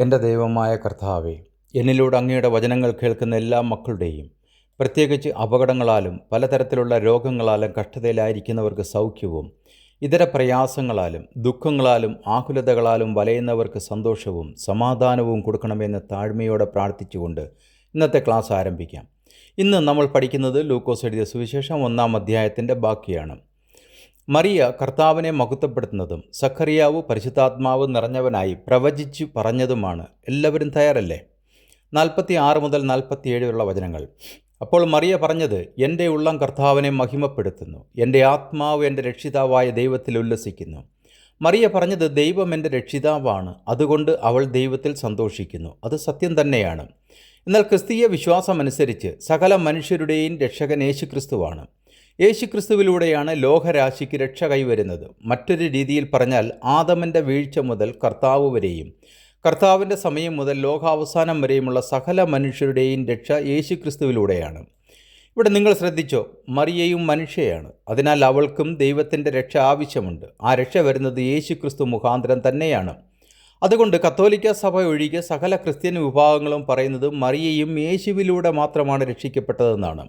എൻ്റെ ദൈവമായ കർത്താവേ, എന്നിലൂടെ അങ്ങയുടെ വചനങ്ങൾ കേൾക്കുന്ന എല്ലാ മക്കളുടെയും, പ്രത്യേകിച്ച് അപകടങ്ങളാലും പലതരത്തിലുള്ള രോഗങ്ങളാലും കഷ്ടതയിലായിരിക്കുന്നവർക്ക് സൗഖ്യവും, ഇതര പ്രയാസങ്ങളാലും ദുഃഖങ്ങളാലും ആകുലതകളാലും വലയുന്നവർക്ക് സന്തോഷവും സമാധാനവും കൊടുക്കണമെന്ന് താഴ്മയോടെ പ്രാർത്ഥിച്ചുകൊണ്ട് ഇന്നത്തെ ക്ലാസ് ആരംഭിക്കാം. ഇന്ന് നമ്മൾ പഠിക്കുന്നത് ലൂക്കോസ് എഴുതിയ സുവിശേഷം 1-ാം അധ്യായത്തിൻ്റെ ബാക്കിയാണ്. മറിയ കർത്താവിനെ മഹത്വപ്പെടുത്തുന്നതും സഖറിയാവ് പരിശുദ്ധാത്മാവ് നിറഞ്ഞവനായി പ്രവചിച്ചു പറഞ്ഞതുമാണ്. എല്ലാവരും തയ്യാറല്ലേ? 46 മുതൽ 47 വരെയുള്ള വചനങ്ങൾ. അപ്പോൾ മറിയ പറഞ്ഞത്, എൻ്റെ ഉള്ളം കർത്താവിനെ മഹിമപ്പെടുത്തുന്നു, എൻ്റെ ആത്മാവ് എൻ്റെ രക്ഷിതാവായ ദൈവത്തിൽ ഉല്ലസിക്കുന്നു. മറിയ പറഞ്ഞത്, ദൈവം എൻ്റെ രക്ഷിതാവാണ്, അതുകൊണ്ട് അവൾ ദൈവത്തിൽ സന്തോഷിക്കുന്നു. അത് സത്യം തന്നെയാണ്. എന്നാൽ ക്രിസ്തീയ വിശ്വാസമനുസരിച്ച് സകല മനുഷ്യരുടെയും രക്ഷകൻ യേശുക്രിസ്തുവാണ്. യേശുക്രിസ്തുവിലൂടെയാണ് ലോകരാശിക്ക് രക്ഷ കൈവരുന്നത്. മറ്റൊരു രീതിയിൽ പറഞ്ഞാൽ, ആദമൻ്റെ വീഴ്ച മുതൽ കർത്താവ് വരെയും കർത്താവിൻ്റെ സമയം മുതൽ ലോകാവസാനം വരെയുമുള്ള സകല മനുഷ്യരുടെയും രക്ഷ യേശുക്രിസ്തുവിലൂടെയാണ്. ഇവിടെ നിങ്ങൾ ശ്രദ്ധിച്ചോ, മറിയയും മനുഷ്യയാണ്. അതിനാൽ അവൾക്കും ദൈവത്തിൻ്റെ രക്ഷ ആവശ്യമുണ്ട്. ആ രക്ഷ വരുന്നത് യേശുക്രിസ്തു മുഖാന്തരം തന്നെയാണ്. അതുകൊണ്ട് കത്തോലിക്ക സഭ ഒഴികെ സകല ക്രിസ്ത്യൻ വിഭാഗങ്ങളും പറയുന്നത് മറിയയും യേശുവിലൂടെ മാത്രമാണ് രക്ഷിക്കപ്പെട്ടതെന്നാണ്.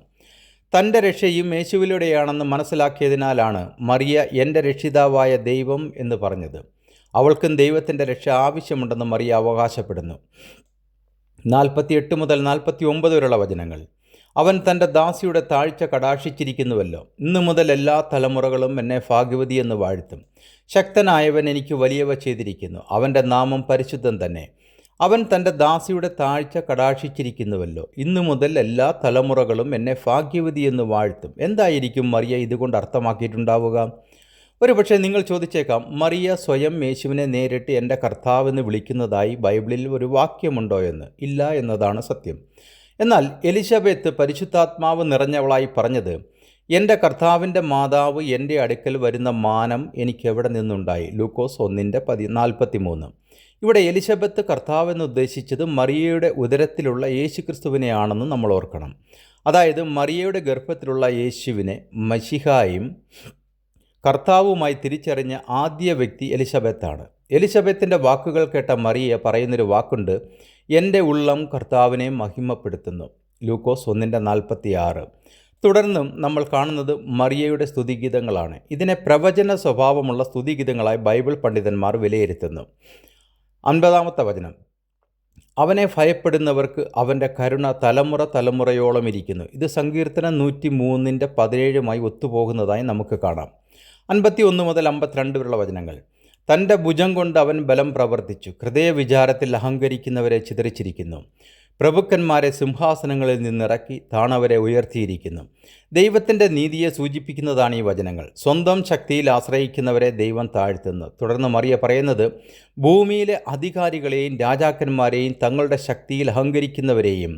തൻ്റെ രക്ഷയും യേശുവിലൂടെയാണെന്ന് മനസ്സിലാക്കിയതിനാലാണ് മറിയ എൻ്റെ രക്ഷിതാവായ ദൈവം എന്ന് പറഞ്ഞത്. അവൾക്കും ദൈവത്തിൻ്റെ രക്ഷ ആവശ്യമുണ്ടെന്ന് മറിയ അവകാശപ്പെടുന്നു. 48 മുതൽ 49 വരെയുള്ള വചനങ്ങൾ. അവൻ തൻ്റെ ദാസിയുടെ താഴ്ച കടാക്ഷിച്ചിരിക്കുന്നുവല്ലോ. ഇന്നു മുതൽ എല്ലാ തലമുറകളും എന്നെ ഭാഗ്യവതി എന്ന് വാഴ്ത്തും. ശക്തനായവൻ എനിക്ക് വലിയവ ചെയ്തിരിക്കുന്നു, അവൻ്റെ നാമം പരിശുദ്ധം തന്നെ. അവൻ തൻ്റെ ദാസിയുടെ താഴ്ച കടാക്ഷിച്ചിരിക്കുന്നുവല്ലോ. ഇന്നു മുതൽ എല്ലാ തലമുറകളും എന്നെ ഭാഗ്യവതി എന്ന് വാഴ്ത്തും. എന്തായിരിക്കും മറിയ ഇതുകൊണ്ട് അർത്ഥമാക്കിയിട്ടുണ്ടാവുക? ഒരുപക്ഷെ നിങ്ങൾ ചോദിച്ചേക്കാം, മറിയ സ്വയം യേശുവിനെ നേരിട്ട് എൻ്റെ കർത്താവെന്ന് വിളിക്കുന്നതായി ബൈബിളിൽ ഒരു വാക്യമുണ്ടോ എന്ന്. ഇല്ല എന്നതാണ് സത്യം. എന്നാൽ എലിശബത്ത് പരിശുദ്ധാത്മാവ് നിറഞ്ഞവളായി പറഞ്ഞത്, എൻ്റെ കർത്താവിൻ്റെ മാതാവ് എൻ്റെ അടുക്കൽ വരുന്ന മാനം എനിക്ക് എവിടെ നിന്നുണ്ടായി? ലൂക്കോസ് 1:43. ഇവിടെ എലിശബത്ത് കർത്താവെന്ന് ഉദ്ദേശിച്ചത് മറിയയുടെ ഉദരത്തിലുള്ള യേശുക്രിസ്തുവിനെയാണെന്ന് നമ്മൾ ഓർക്കണം. അതായത് മറിയയുടെ ഗർഭത്തിലുള്ള യേശുവിനെ മശിഹായും കർത്താവുമായി തിരിച്ചറിഞ്ഞ ആദ്യ വ്യക്തി എലിശബത്താണ്. എലിശബത്തിൻ്റെ വാക്കുകൾ കേട്ട മറിയ പറയുന്നൊരു വാക്കുണ്ട്, എൻ്റെ ഉള്ളം കർത്താവിനെ മഹിമപ്പെടുത്തുന്നു. ലൂക്കോസ് 1:46. തുടർന്നും നമ്മൾ കാണുന്നത് മറിയയുടെ സ്തുതിഗീതങ്ങളാണ്. ഇതിനെ പ്രവചന സ്വഭാവമുള്ള സ്തുതിഗീതങ്ങളായി ബൈബിൾ പണ്ഡിതന്മാർ വിലയിരുത്തുന്നു. 50-ാമത്തെ വചനം. അവനെ ഭയപ്പെടുന്നവർക്ക് അവൻ്റെ കരുണ തലമുറ തലമുറയോളം ഇരിക്കുന്നു. ഇത് സങ്കീർത്തനം 103:17 ഒത്തുപോകുന്നതായി നമുക്ക് കാണാം. 51 മുതൽ 52 വരെയുള്ള വചനങ്ങൾ. തൻ്റെ ഭുജം കൊണ്ട് അവൻ ബലം പ്രവർത്തിച്ചു, ഹൃദയവിചാരത്തിൽ അഹങ്കരിക്കുന്നവരെ ചിതറിച്ചിരിക്കുന്നു. പ്രഭുക്കന്മാരെ സിംഹാസനങ്ങളിൽ നിന്നിറക്കി താണവരെ ഉയർത്തിയിരിക്കുന്നു. ദൈവത്തിൻ്റെ നീതിയെ സൂചിപ്പിക്കുന്നതാണ് ഈ വചനങ്ങൾ. സ്വന്തം ശക്തിയിൽ ആശ്രയിക്കുന്നവരെ ദൈവം താഴ്ത്തുന്നു. തുടർന്ന് മറിയ പറയുന്നത്, ഭൂമിയിലെ അധികാരികളെയും രാജാക്കന്മാരെയും തങ്ങളുടെ ശക്തിയിൽ അഹങ്കരിക്കുന്നവരെയും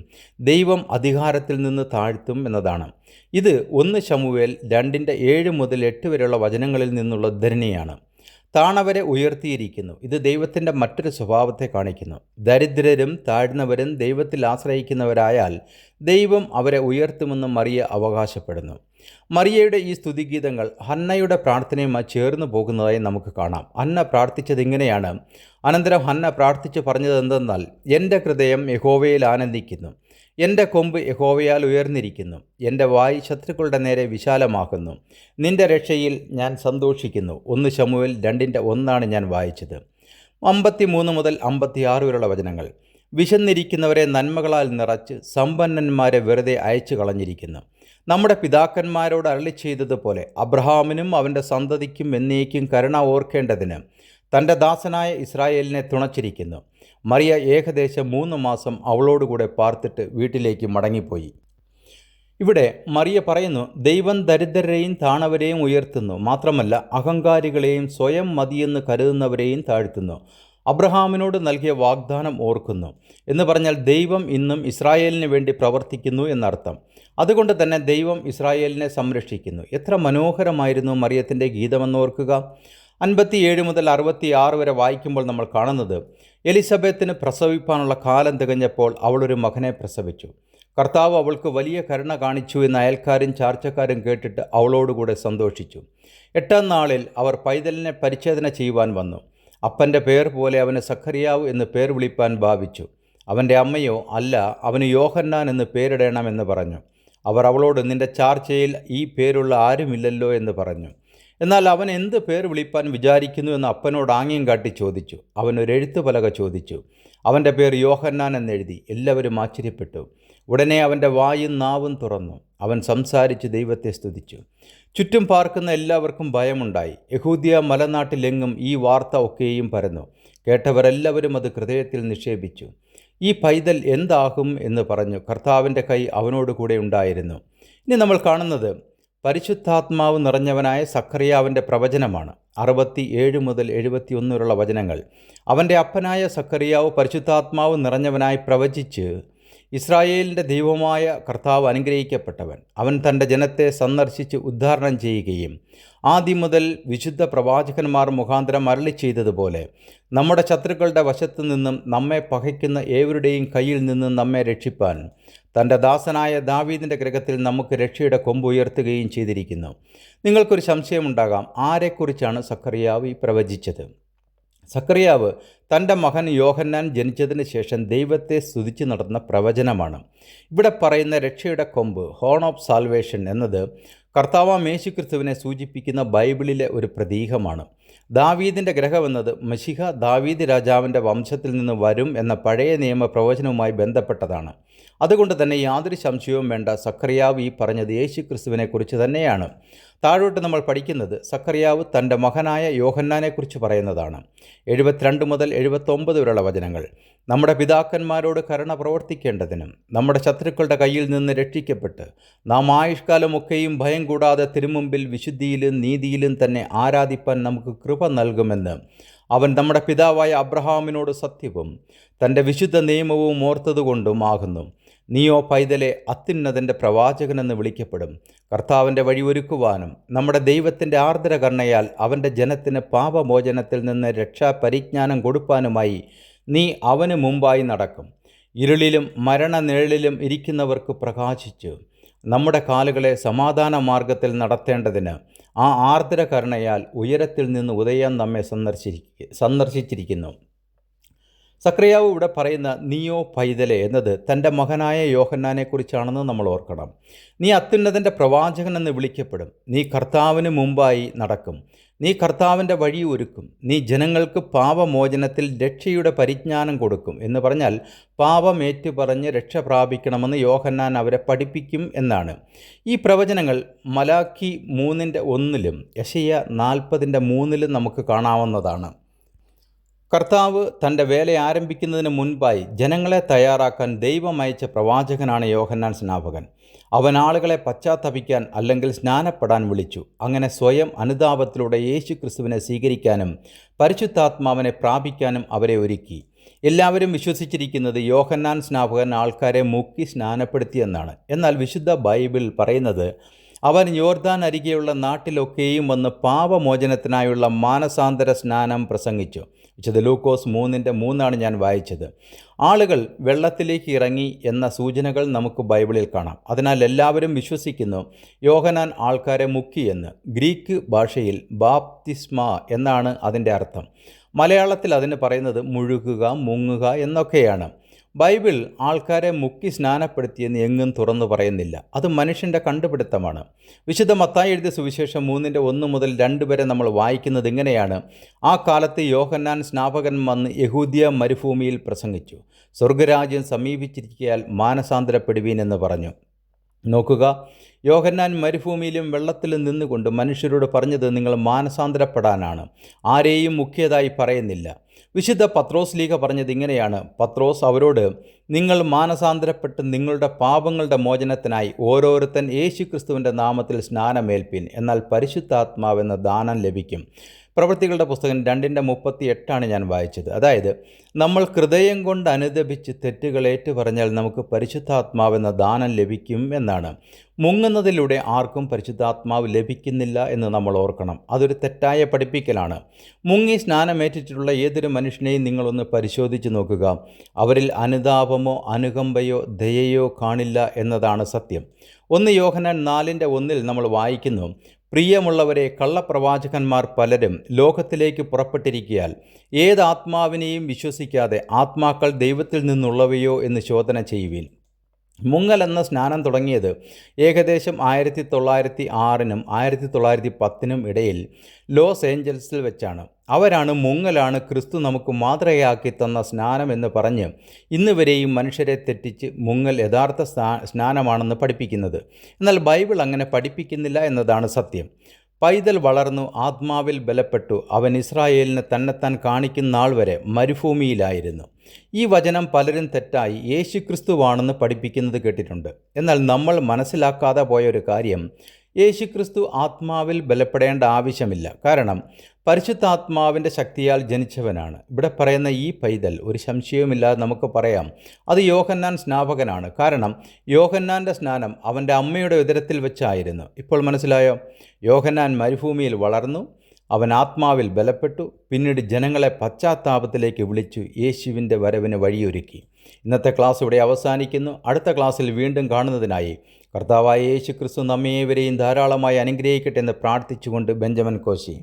ദൈവം അധികാരത്തിൽ നിന്ന് താഴ്ത്തും എന്നതാണ്. ഇത് 1 ശമൂവേൽ 2:7 മുതൽ 8 വരെയുള്ള വചനങ്ങളിൽ നിന്നുള്ള ഉദ്ധരണിയാണ്. താണവരെ ഉയർത്തിയിരിക്കുന്നു. ഇത് ദൈവത്തിൻ്റെ മറ്റൊരു സ്വഭാവത്തെ കാണിക്കുന്നു. ദരിദ്രരും താഴ്ന്നവരും ദൈവത്തിൽ ആശ്രയിക്കുന്നവരായാൽ ദൈവം അവരെ ഉയർത്തുമെന്ന് മറിയ അവകാശപ്പെടുന്നു. മറിയയുടെ ഈ സ്തുതിഗീതങ്ങൾ ഹന്നയുടെ പ്രാർത്ഥനയുമായി ചേർന്ന് പോകുന്നതായി നമുക്ക് കാണാം. ഹന്ന പ്രാർത്ഥിച്ചത് ഇങ്ങനെയാണ്. അനന്തരം ഹന്ന പ്രാർത്ഥിച്ച് പറഞ്ഞത് എന്തെന്നാൽ, എൻ്റെ ഹൃദയം യഹോവയിൽ ആനന്ദിക്കുന്നു, എൻ്റെ കൊമ്പ് യഹോവയാൽ ഉയർന്നിരിക്കുന്നു, എൻ്റെ വായ് ശത്രുക്കളുടെ നേരെ വിശാലമാക്കുന്നു, നിൻ്റെ രക്ഷയിൽ ഞാൻ സന്തോഷിക്കുന്നു. 1 ശമൂവേൽ 2:1 ഞാൻ വായിച്ചത്. 53 മുതൽ 56 വരെയുള്ള വചനങ്ങൾ. വിശന്നിരിക്കുന്നവരെ നന്മകളാൽ നിറച്ച് സമ്പന്നന്മാരെ വെറുതെ അയച്ചു കളഞ്ഞിരിക്കുന്നു. നമ്മുടെ പിതാക്കന്മാരോട് അരുളി ചെയ്തതുപോലെ അബ്രഹാമിനും അവൻ്റെ സന്തതിക്കും എന്നേക്കും കരുണ ഓർക്കേണ്ടതിന് തൻ്റെ ദാസനായ ഇസ്രായേലിനെ തുണച്ചിരിക്കുന്നു. മറിയ ഏകദേശം 3 മാസം അവളോടുകൂടെ പാർത്തിട്ട് വീട്ടിലേക്ക് മടങ്ങിപ്പോയി. ഇവിടെ മറിയ പറയുന്നു, ദൈവം ദരിദ്രരെയും താണവരെയും ഉയർത്തുന്നു, മാത്രമല്ല അഹങ്കാരികളെയും സ്വയം മതിയെന്ന് കരുതുന്നവരെയും താഴ്ത്തുന്നു. അബ്രഹാമിനോട് നൽകിയ വാഗ്ദാനം ഓർക്കുന്നു എന്ന് പറഞ്ഞാൽ ദൈവം ഇന്നും ഇസ്രായേലിന് വേണ്ടി പ്രവർത്തിക്കുന്നു എന്നർത്ഥം. അതുകൊണ്ട് തന്നെ ദൈവം ഇസ്രായേലിനെ സംരക്ഷിക്കുന്നു. എത്ര മനോഹരമായിരുന്നു മറിയത്തിൻ്റെ ഗീതമെന്നോർക്കുക. 57 മുതൽ 66 വരെ വായിക്കുമ്പോൾ നമ്മൾ കാണുന്നത്, എലിസബത്തിന് പ്രസവിപ്പാനുള്ള കാലം തികഞ്ഞപ്പോൾ അവളൊരു മകനെ പ്രസവിച്ചു. കർത്താവ് അവൾക്ക് വലിയ കരുണ കാണിച്ചു എന്ന് അയൽക്കാരും ചാർച്ചക്കാരും കേട്ടിട്ട് അവളോടുകൂടെ സന്തോഷിച്ചു. 8-ാം നാളിൽ അവർ പൈതലിനെ പരിച്ഛേദന ചെയ്യുവാൻ വന്നു. അപ്പൻ്റെ പേർ പോലെ അവന് സഖറിയാവ് എന്ന് പേർ വിളിപ്പാൻ ഭാവിച്ചു. അവൻ്റെ അമ്മയോ അല്ല, അവന് യോഹന്നാൻ എന്ന് പേരിടണമെന്ന് പറഞ്ഞു. അവർ അവളോട്, നിന്റെ ചാർച്ചയിൽ ഈ പേരുള്ള ആരുമില്ലല്ലോ എന്ന് പറഞ്ഞു. എന്നാൽ അവൻ എന്ത് പേർ വിളിപ്പാൻ വിചാരിക്കുന്നു എന്ന് അപ്പനോട് ആംഗ്യം കാട്ടി ചോദിച്ചു. അവൻ ഒരു എഴുത്തുപലക ചോദിച്ചു. അവൻ്റെ പേർ യോഹന്നാൻ എന്നെഴുതി. എല്ലാവരും ആശ്ചര്യപ്പെട്ടു. ഉടനെ അവൻ്റെ വായും നാവും തുറന്നു. അവൻ സംസാരിച്ച് ദൈവത്തെ സ്തുതിച്ചു. ചുറ്റും പാർക്കുന്ന എല്ലാവർക്കും ഭയമുണ്ടായി. യഹൂദ്യ മലനാട്ടിലെങ്ങും ഈ വാർത്ത ഒക്കെയും പരന്നു. കേട്ടവരെല്ലാവരും അത് ഹൃദയത്തിൽ നിക്ഷേപിച്ചു. ഈ പൈതൽ എന്താകും എന്ന് പറഞ്ഞു. കർത്താവിൻ്റെ കൈ അവനോട് കൂടെ ഉണ്ടായിരുന്നു. ഇനി നമ്മൾ കാണുന്നത് പരിശുദ്ധാത്മാവ് നിറഞ്ഞവനായ സഖറിയാവിൻ്റെ പ്രവചനമാണ്. 67 മുതൽ 71 വരെയുള്ള വചനങ്ങൾ. അവൻ്റെ അപ്പനായ സഖറിയാവ് പരിശുദ്ധാത്മാവ് നിറഞ്ഞവനായി പ്രവചിച്ച്, ഇസ്രായേലിൻ്റെ ദൈവമായ കർത്താവ് അനുഗ്രഹിക്കപ്പെട്ടവൻ, അവൻ തൻ്റെ ജനത്തെ സന്ദർശിച്ച് ഉദ്ധാരണം ചെയ്യുകയും ആദ്യം മുതൽ വിശുദ്ധ പ്രവാചകന്മാർ മുഖാന്തരം അരുളി ചെയ്തതുപോലെ നമ്മുടെ ശത്രുക്കളുടെ വശത്തു നിന്നും നമ്മെ പകയ്ക്കുന്ന ഏവരുടെയും കയ്യിൽ നിന്നും നമ്മെ രക്ഷിപ്പാൻ തൻ്റെ ദാസനായ ദാവീദിൻ്റെ ഗൃഹത്തിൽ നമുക്ക് രക്ഷയുടെ കൊമ്പ് ഉയർത്തുകയും ചെയ്തിരിക്കുന്നു. നിങ്ങൾക്കൊരു സംശയമുണ്ടാകാം, ആരെക്കുറിച്ചാണ് സഖറിയാവ് ഈ പ്രവചിച്ചത്? സഖറിയാവ് തൻ്റെ മകൻ യോഹന്നാൻ ജനിച്ചതിന് ശേഷം ദൈവത്തെ സ്തുതിച്ച് നടന്ന പ്രവചനമാണ്. ഇവിടെ പറയുന്ന രക്ഷയുടെ കൊമ്പ്, ഹോൺ ഓഫ് സാൽവേഷൻ എന്നത് കർത്താവാം യേശുക്രിസ്തുവിനെ സൂചിപ്പിക്കുന്ന ബൈബിളിലെ ഒരു പ്രതീകമാണ്. ദാവീദിൻ്റെ ഗൃഹം എന്നത് മശിഹ ദാവീദ് രാജാവിൻ്റെ വംശത്തിൽ നിന്ന് വരും എന്ന പഴയ നിയമ പ്രവചനവുമായി ബന്ധപ്പെട്ടതാണ്. അതുകൊണ്ട് തന്നെ യാതൊരു സംശയവും വേണ്ട, സഖറിയാവ് ഈ പറഞ്ഞത് യേശുക്രിസ്തുവിനെക്കുറിച്ച് തന്നെയാണ്. താഴോട്ട് നമ്മൾ പഠിക്കുന്നത് സഖറിയാവ് തൻ്റെ മകനായ യോഹന്നാനെക്കുറിച്ച് പറയുന്നതാണ്. 72 മുതൽ 79 വരെയുള്ള വചനങ്ങൾ. നമ്മുടെ പിതാക്കന്മാരോട് കരുണ പ്രവർത്തിക്കേണ്ടതിനും നമ്മുടെ ശത്രുക്കളുടെ കയ്യിൽ നിന്ന് രക്ഷിക്കപ്പെട്ട് നാം ആയുഷ്കാലമൊക്കെയും ഭയം കൂടാതെ തിരുമുമ്പിൽ വിശുദ്ധിയിലും നീതിയിലും തന്നെ ആരാധിപ്പാൻ നമുക്ക് കൃപ നൽകുമെന്ന് അവൻ നമ്മുടെ പിതാവായ അബ്രഹാമിനോട് സത്യവും തൻ്റെ വിശുദ്ധ നിയമവും ഓർത്തതുകൊണ്ടും ആകുന്നു. നീയോ പൈതലെ അത്യുന്നതൻ്റെ പ്രവാചകനെന്ന് വിളിക്കപ്പെടും. കർത്താവിൻ്റെ വഴി ഒരുക്കുവാനും നമ്മുടെ ദൈവത്തിൻ്റെ ആർദ്ര കരുണയാൽ അവൻ്റെ ജനത്തിന് പാപമോചനത്തിൽ നിന്ന് രക്ഷാപരിജ്ഞാനം കൊടുപ്പാനുമായി നീ അവന് മുമ്പായി നടക്കും. ഇരുളിലും മരണനിഴലിലും ഇരിക്കുന്നവർക്ക് പ്രകാശിച്ചു നമ്മുടെ കാലുകളെ സമാധാന മാർഗത്തിൽ നടത്തേണ്ടതിന് ആ ആർദ്ര കരുണയാൽ ഉയരത്തിൽ നിന്ന് ഉദയം നമ്മെ സന്ദർശിച്ചിരിക്കുന്നു. സഖറിയാവ് ഇവിടെ പറയുന്ന നീയോ പൈതലെ എന്നത് തൻ്റെ മകനായ യോഹന്നാനെക്കുറിച്ചാണെന്ന് നമ്മൾ ഓർക്കണം. നീ അത്യുന്നതൻ്റെ പ്രവാചകൻ എന്ന് വിളിക്കപ്പെടും. നീ കർത്താവിന് മുമ്പായി നടക്കും. നീ കർത്താവിൻ്റെ വഴി ഒരുക്കും. നീ ജനങ്ങൾക്ക് പാപമോചനത്തിൽ രക്ഷയുടെ പരിജ്ഞാനം കൊടുക്കും എന്ന് പറഞ്ഞാൽ പാപം ഏറ്റുപറഞ്ഞ് രക്ഷ പ്രാപിക്കണമെന്ന് യോഹന്നാൻ അവരെ പഠിപ്പിക്കും എന്നാണ്. ഈ പ്രവചനങ്ങൾ മലാക്കി 3:1 യെശയ്യാ 40:3 നമുക്ക് കാണാവുന്നതാണ്. കർത്താവ് തൻ്റെ വേല ആരംഭിക്കുന്നതിന് മുൻപായി ജനങ്ങളെ തയ്യാറാക്കാൻ ദൈവം അയച്ച പ്രവാചകനാണ് യോഹന്നാൻ സ്നാപകൻ. അവൻ ആളുകളെ പശ്ചാത്തപിക്കാൻ അല്ലെങ്കിൽ സ്നാനപ്പെടാൻ വിളിച്ചു. അങ്ങനെ സ്വയം അനുതാപത്തിലൂടെ യേശു ക്രിസ്തുവിനെ സ്വീകരിക്കാനും പരിശുദ്ധാത്മാവിനെ പ്രാപിക്കാനും അവരെ ഒരുക്കി. എല്ലാവരും വിശ്വസിച്ചിരിക്കുന്നത് യോഹന്നാൻ സ്നാപകൻ ആൾക്കാരെ മുക്കി സ്നാനപ്പെടുത്തിയെന്നാണ്. എന്നാൽ വിശുദ്ധ ബൈബിൾ പറയുന്നത് അവൻ യോർദാൻ അരികെയുള്ള നാട്ടിലൊക്കെയും വന്ന് പാപമോചനത്തിനായുള്ള മാനസാന്തര സ്നാനം പ്രസംഗിച്ചു. വിശുദ്ധ ലൂക്കോസ് 3:3 ഞാൻ വായിച്ചത്. ആളുകൾ വെള്ളത്തിലേക്ക് ഇറങ്ങി എന്ന സൂചനകൾ നമുക്ക് ബൈബിളിൽ കാണാം. അതിനാൽ എല്ലാവരും വിശ്വസിക്കുന്നു യോഹന്നാൻ ആൾക്കാരെ മുക്കിയെന്ന്. ഗ്രീക്ക് ഭാഷയിൽ ബാപ്തിസ്മ എന്നാണ് അതിൻ്റെ അർത്ഥം. മലയാളത്തിൽ അതിന് പറയുന്നത് മുഴുകുക, മുങ്ങുക എന്നൊക്കെയാണ്. ബൈബിൾ ആൾക്കാരെ മുക്കി സ്നാനപ്പെടുത്തിയെന്ന് എങ്ങും തുറന്നു പറയുന്നില്ല. അത് മനുഷ്യൻ്റെ കണ്ടുപിടുത്തമാണ്. വിശുദ്ധ മത്തായി എഴുതിയ സുവിശേഷം 3:1 മുതൽ 2 വരെ നമ്മൾ വായിക്കുന്നത് ഇങ്ങനെയാണ്. ആ കാലത്ത് യോഹന്നാൻ സ്നാപകൻ വന്ന് യഹൂദ്യ മരുഭൂമിയിൽ പ്രസംഗിച്ചു. സ്വർഗരാജ്യം സമീപിച്ചിരിക്കയാൽ മാനസാന്തരപ്പെടുവീൻ എന്ന് പറഞ്ഞു. നോക്കുക, യോഹന്നാൻ മരുഭൂമിയിലും വെള്ളത്തിലും നിന്നുകൊണ്ട് മനുഷ്യരോട് പറഞ്ഞത് നിങ്ങൾ മാനസാന്തരപ്പെടാനാണ്. ആരെയും മുഖ്യതായി പറയുന്നില്ല. വിശുദ്ധ പത്രോസ് ലീഗ പറഞ്ഞത് ഇങ്ങനെയാണ്. പത്രോസ് അവരോട്, നിങ്ങൾ മാനസാന്തരപ്പെട്ട് നിങ്ങളുടെ പാപങ്ങളുടെ മോചനത്തിനായി ഓരോരുത്തൻ യേശു ക്രിസ്തുവിൻ്റെ നാമത്തിൽ സ്നാനമേൽപ്പിൻ, എന്നാൽ പരിശുദ്ധാത്മാവെന്ന ദാനം ലഭിക്കും. പ്രവൃത്തികളുടെ പുസ്തകം 2:38 ഞാൻ വായിച്ചത്. അതായത് നമ്മൾ ഹൃദയം കൊണ്ട് അനുദപിച്ച് തെറ്റുകൾ ഏറ്റുപറഞ്ഞാൽ നമുക്ക് പരിശുദ്ധാത്മാവെന്ന ദാനം ലഭിക്കും എന്നാണ്. മുങ്ങുന്നതിലൂടെ ആർക്കും പരിശുദ്ധാത്മാവ് ലഭിക്കുന്നില്ല എന്ന് നമ്മൾ ഓർക്കണം. അതൊരു തെറ്റായ പഠിപ്പിക്കലാണ്. മുങ്ങി സ്നാനമേറ്റിട്ടുള്ള ഏതൊരു മനുഷ്യനെയും നിങ്ങളൊന്ന് പരിശോധിച്ച് നോക്കുക. അവരിൽ അനുതാപമോ അനുകമ്പയോ ദയയോ കാണില്ല എന്നതാണ് സത്യം. 1 യോഹന്നാൻ 4:1 നമ്മൾ വായിക്കുന്നു, പ്രിയമുള്ളവരെ, കള്ളപ്രവാചകന്മാർ പലരും ലോകത്തിലേക്ക് പുറപ്പെട്ടിരിക്കയാൽ ഏതാത്മാവിനെയും വിശ്വസിക്കാതെ ആത്മാക്കൾ ദൈവത്തിൽ നിന്നുള്ളവയോ എന്ന് ശോധന ചെയ്യുവിൻ. മുങ്ങൽ എന്ന സ്നാനം തുടങ്ങിയത് ഏകദേശം 1906-നും 1910-നും ഇടയിൽ ലോസ് ഏഞ്ചൽസിൽ വെച്ചാണ്. അവരാണ് മുങ്ങലാണ് ക്രിസ്തു നമുക്ക് മാതൃകയാക്കി തന്ന സ്നാനം എന്ന് പറഞ്ഞ് ഇന്ന് വരെയും മനുഷ്യരെ തെറ്റിച്ച് മുങ്ങൽ യഥാർത്ഥ സ്നാനമാണെന്ന് പഠിപ്പിക്കുന്നത്. എന്നാൽ ബൈബിൾ അങ്ങനെ പഠിപ്പിക്കുന്നില്ല എന്നതാണ് സത്യം. പൈതൽ വളർന്നു ആത്മാവിൽ ബലപ്പെട്ടു അവൻ ഇസ്രായേലിന് തന്നെത്താൻ കാണിക്കുന്ന നാൾ വരെ മരുഭൂമിയിലായിരുന്നു. ഈ വചനം പലരും തെറ്റായി യേശുക്രിസ്തുവാണെന്ന് പഠിപ്പിക്കുന്നത് കേട്ടിട്ടുണ്ട്. എന്നാൽ നമ്മൾ മനസ്സിലാക്കാതെ പോയൊരു കാര്യം, യേശുക്രിസ്തു ആത്മാവിൽ ബലപ്പെടേണ്ട ആവശ്യമില്ല. കാരണം പരിശുദ്ധാത്മാവിൻ്റെ ശക്തിയാൽ ജനിച്ചവനാണ്. ഇവിടെ പറയുന്ന ഈ പൈതൽ ഒരു സംശയവുമില്ലാതെ നമുക്ക് പറയാം അത് യോഹന്നാൻ സ്നാപകനാണ്. കാരണം യോഹന്നാൻ്റെ സ്നാനം അവൻ്റെ അമ്മയുടെ ഉദരത്തിൽ വെച്ചായിരുന്നു. ഇപ്പോൾ മനസ്സിലായോ? യോഹന്നാൻ മരുഭൂമിയിൽ വളർന്നു, അവൻ ആത്മാവിൽ ബലപ്പെട്ടു, പിന്നീട് ജനങ്ങളെ പശ്ചാത്താപത്തിലേക്ക് വിളിച്ചു യേശുവിൻ്റെ വരവിന് വഴിയൊരുക്കി. ഇന്നത്തെ ക്ലാസ് ഇവിടെ അവസാനിക്കുന്നു. അടുത്ത ക്ലാസ്സിൽ വീണ്ടും കാണുന്നതിനായി കർത്താവായ യേശു ക്രിസ്തു നമ്മേവരെയും ധാരാളമായി അനുഗ്രഹിക്കട്ടെ എന്ന് പ്രാർത്ഥിച്ചുകൊണ്ട് ബെഞ്ചമിൻ കോശി.